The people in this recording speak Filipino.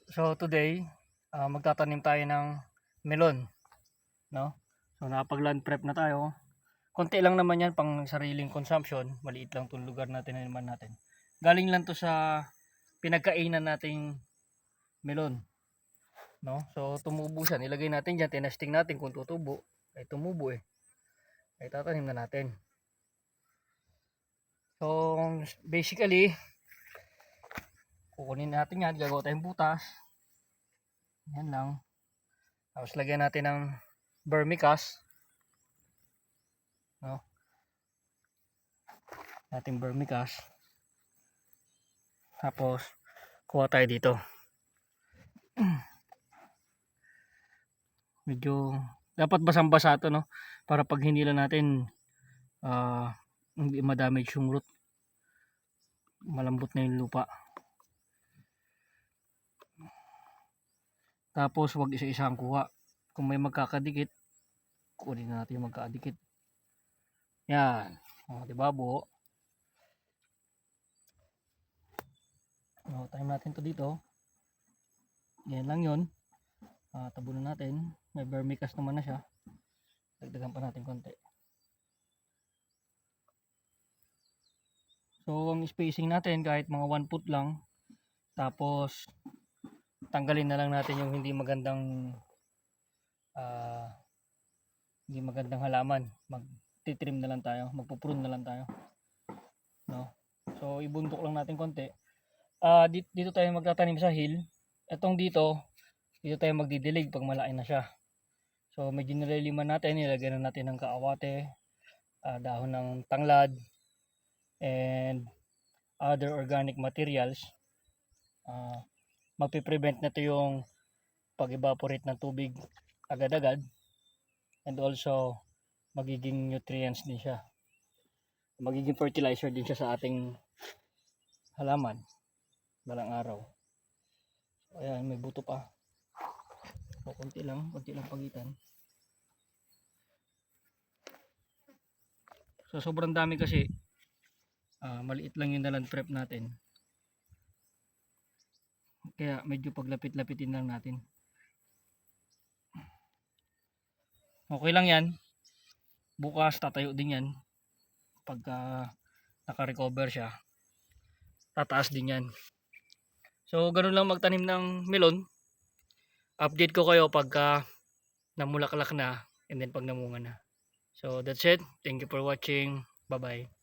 So today, magtatanim tayo ng melon, no? So nakapag-land prep na tayo. Konti lang naman 'yan pang sariling consumption. Maliit lang 'tong lugar na tinaniman natin. Galing lang 'to sa pinagkainan nating melon, no? So tumubo siya. Nilagay natin diyan, tinesting natin kung tutubo. Ay tumubo eh. Ay tatanim na natin. So basically, kukunin natin 'yan, gagawa tayong butas. Yan lang. Tapos lagyan natin ng vermicast, no? Nating vermicast. Tapos kuha tayo dito. Medyo dapat basang-basa to, no? Para pag hinila natin hindi ma-damage yung root. Malambot na yung lupa. Tapos wag isa-isa ang kuha. Kung may magkakadikit, kunin natin yung magkakadikit. Yan. O, diba buo? O, time natin to dito. Yan lang yun. Tabunan natin. May vermicast naman na siya. Dagdagan pa natin konti. So ang spacing natin kahit mga 1 foot lang. Tapos tanggalin na lang natin yung hindi magandang halaman. Magtitrim na lang tayo, magpuprune na lang tayo, no? So ibuntok lang natin konti. Dito tayo magtatanim sa hill. Etong dito tayo magdidilig pag malaki na siya. So medyo nililiman natin, nilagyan na natin ng kaawate, dahon ng tanglad, and other organic materials. Magpiprevent na to yung pag-evaporate ng tubig agad-agad, and also magiging nutrients din siya, magiging fertilizer din siya sa ating halaman balang araw. So, ayan, may buto pa. So, konti lang pagitan. So sobrang dami kasi, maliit lang yung land prep natin, kaya medyo paglapit-lapitin lang natin. Okay lang yan. Bukas tatayo din yan. Pagka naka-recover siya, tataas din yan. So ganun lang magtanim ng melon. Update ko kayo pagka namulaklak na, and then pag namunga na. So that's it. Thank you for watching. Bye bye.